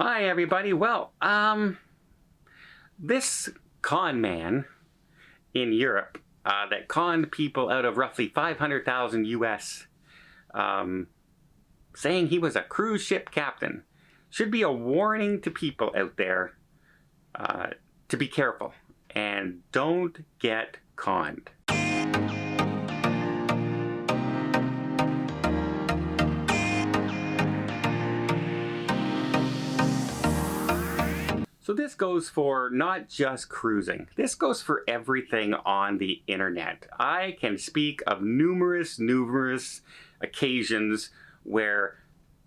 Hi, everybody. Well, this con man in Europe that conned people out of roughly 500,000 US, saying he was a cruise ship captain, should be a warning to people out there to be careful and don't get conned. So this goes for not just cruising. This goes for everything on the internet. I can speak of numerous occasions where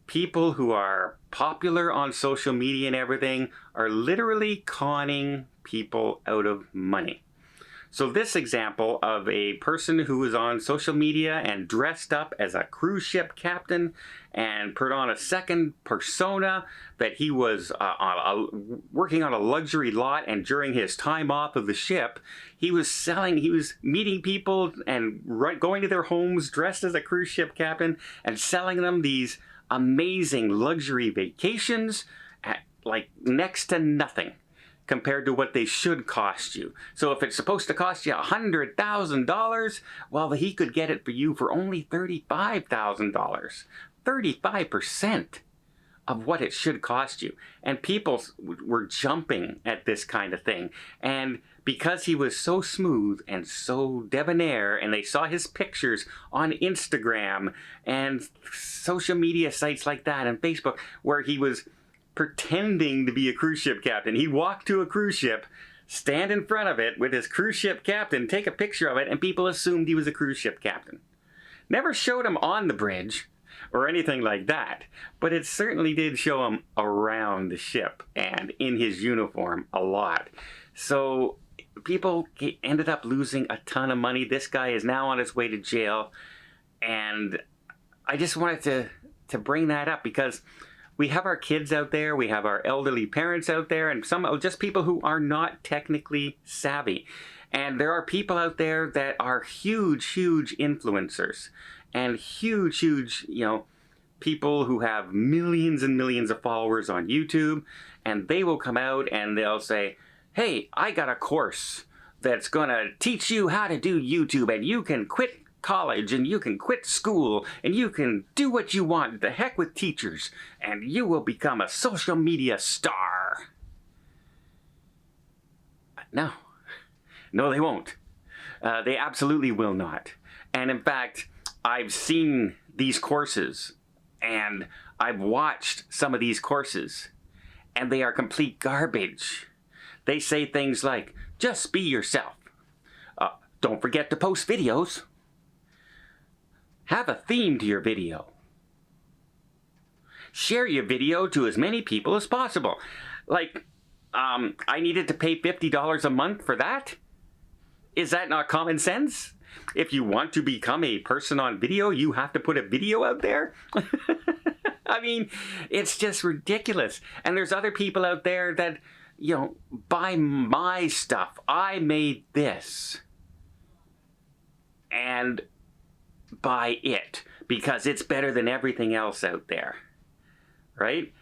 people who are popular on social media and everything are literally conning people out of money. So this example of a person who was on social media and dressed up as a cruise ship captain and put on a second persona that he was working on a luxury lot, and during his time off of the ship, he was meeting people and going to their homes dressed as a cruise ship captain and selling them these amazing luxury vacations at like next to nothing compared to what they should cost you. So if it's supposed to cost you $100,000, well, he could get it for you for only $35,000. 35% of what it should cost you. And people were jumping at this kind of thing. And because he was so smooth and so debonair, and they saw his pictures on Instagram and social media sites like that and Facebook, where he was pretending to be a cruise ship captain. He'd walk to a cruise ship, stand in front of it with his cruise ship captain, take a picture of it, and people assumed he was a cruise ship captain. Never showed him on the bridge or anything like that, but it certainly did show him around the ship and in his uniform a lot. So people ended up losing a ton of money. This guy is now on his way to jail, and I just wanted to bring that up because we have our kids out there, we have our elderly parents out there, and some just people who are not technically savvy. And there are people out there that are huge influencers and huge, people who have millions and millions of followers on YouTube, and they will come out and they'll say, hey, I got a course that's gonna teach you how to do YouTube, and you can quit college, and you can quit school, and you can do what you want. The heck with teachers, and you will become a social media star. No, they won't. They absolutely will not. And in fact, I've seen these courses, and I've watched some of these courses, and they are complete garbage. They say things like, just be yourself. Don't forget to post videos. Have a theme to your video. Share your video to as many people as possible. Like, I needed to pay $50 a month for that? Is that not common sense? If you want to become a person on video, you have to put a video out there? I mean, it's just ridiculous. And there's other people out there that, buy my stuff. I made this. And buy it because it's better than everything else out there, right?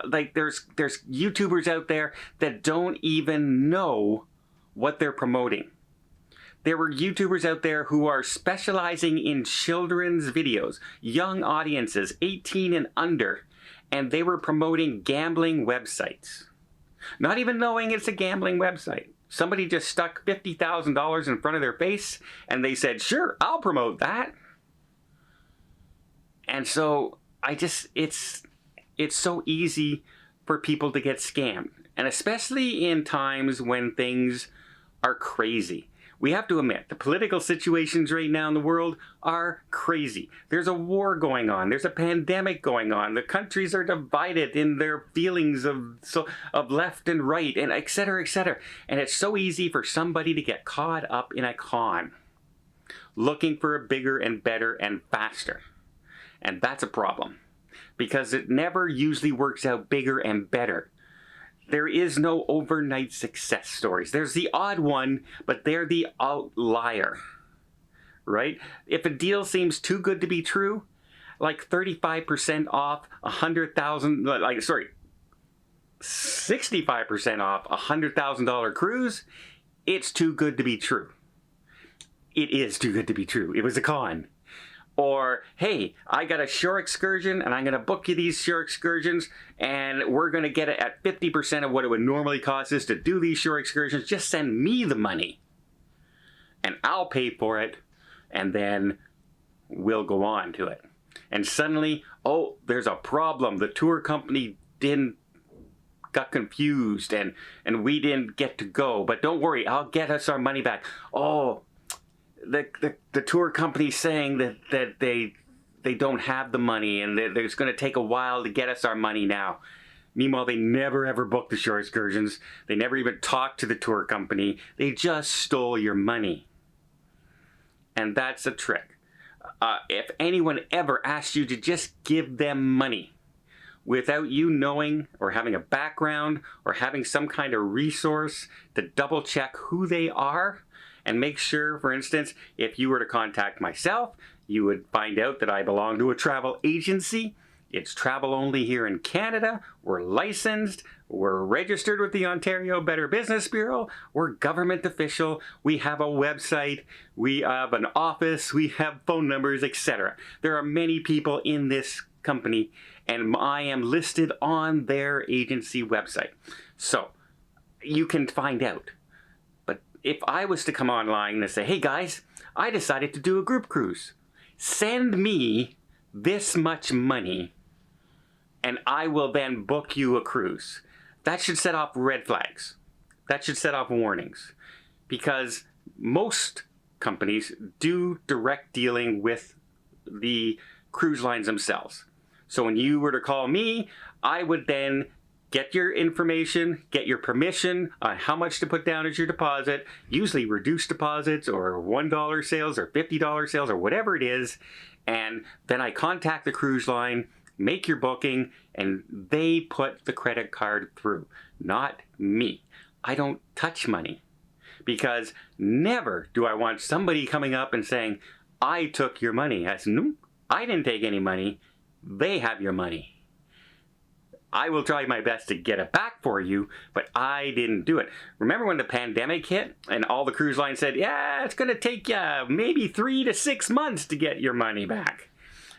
Like there's YouTubers out there that don't even know what they're promoting. There were YouTubers out there who are specializing in children's videos, young audiences, 18 and under, and they were promoting gambling websites, not even knowing it's a gambling website. Somebody just stuck $50,000 in front of their face, and they said, sure, I'll promote that. And so it's so easy for people to get scammed. And especially in times when things are crazy. We have to admit, the political situations right now in the world are crazy. There's a war going on. There's a pandemic going on. The countries are divided in their feelings of left and right, and et cetera, et cetera. And it's so easy for somebody to get caught up in a con, looking for a bigger and better and faster. And that's a problem, because it never usually works out bigger and better. There is no overnight success stories. There's the odd one, but they're the outlier, right? If a deal seems too good to be true, like 35% off 100,000, like, sorry, 65% off a $100,000 cruise, it's too good to be true. It is too good to be true. It was a con. Or, hey, I got a shore excursion and I'm going to book you these shore excursions and we're going to get it at 50% of what it would normally cost us to do these shore excursions. Just send me the money and I'll pay for it and then we'll go on to it. And suddenly, oh, there's a problem. The tour company got confused and we didn't get to go. But don't worry, I'll get us our money back. Oh, the tour company's saying that they don't have the money and that it's going to take a while to get us our money now. Meanwhile, they never ever booked the shore excursions. They never even talked to the tour company. They just stole your money. And that's a trick. If anyone ever asks you to just give them money without you knowing or having a background or having some kind of resource to double check who they are, and make sure, for instance, if you were to contact myself, you would find out that I belong to a travel agency. It's travel only here in Canada. We're licensed. We're registered with the Ontario Better Business Bureau. We're government official. We have a website. We have an office. We have phone numbers, etc. There are many people in this company, and I am listed on their agency website. So you can find out. If I was to come online and say, hey guys, I decided to do a group cruise. Send me this much money and I will then book you a cruise. That should set off red flags. That should set off warnings. Because most companies do direct dealing with the cruise lines themselves. So when you were to call me, I would then get your information, get your permission on how much to put down as your deposit, usually reduced deposits or $1 sales or $50 sales or whatever it is. And then I contact the cruise line, make your booking, and they put the credit card through, not me. I don't touch money because never do I want somebody coming up and saying, I took your money. I said, no, I didn't take any money. They have your money. I will try my best to get it back for you, but I didn't do it. Remember when the pandemic hit and all the cruise lines said, yeah, it's going to take you maybe 3 to 6 months to get your money back.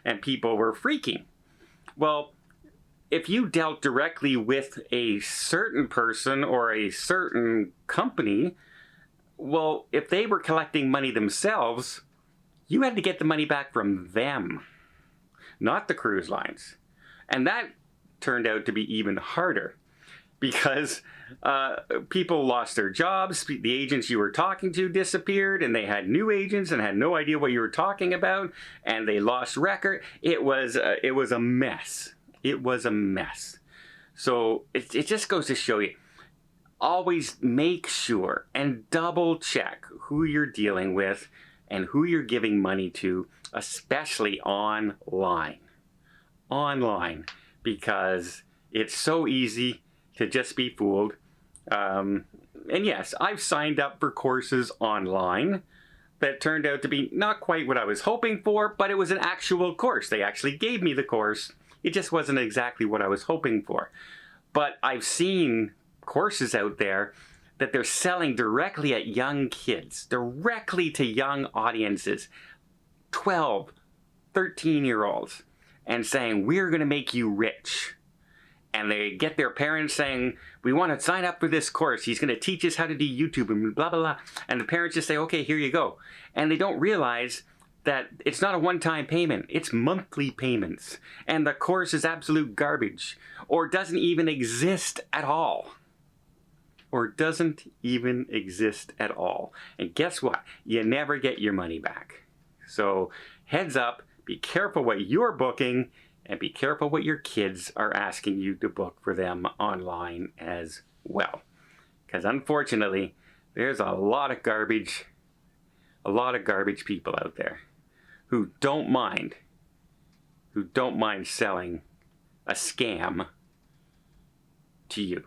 And people were freaking. Well, if you dealt directly with a certain person or a certain company, well, if they were collecting money themselves, you had to get the money back from them, not the cruise lines. And that turned out to be even harder because people lost their jobs. The agents you were talking to disappeared and they had new agents and had no idea what you were talking about, and they lost record. It was a mess. It was a mess. So it just goes to show you, always make sure and double check who you're dealing with and who you're giving money to, especially online. Because it's so easy to just be fooled. And yes, I've signed up for courses online that turned out to be not quite what I was hoping for, but it was an actual course. They actually gave me the course. It just wasn't exactly what I was hoping for. But I've seen courses out there that they're selling directly at young kids, directly to young audiences, 12, 13-year-olds. And saying, we're going to make you rich. And they get their parents saying, we want to sign up for this course. He's going to teach us how to do YouTube and blah, blah, blah. And the parents just say, okay, here you go. And they don't realize that it's not a one-time payment. It's monthly payments. And the course is absolute garbage. Or doesn't even exist at all. And guess what? You never get your money back. So heads up. Be careful what you're booking and be careful what your kids are asking you to book for them online as well. Because unfortunately, there's a lot of garbage people out there who don't mind selling a scam to you.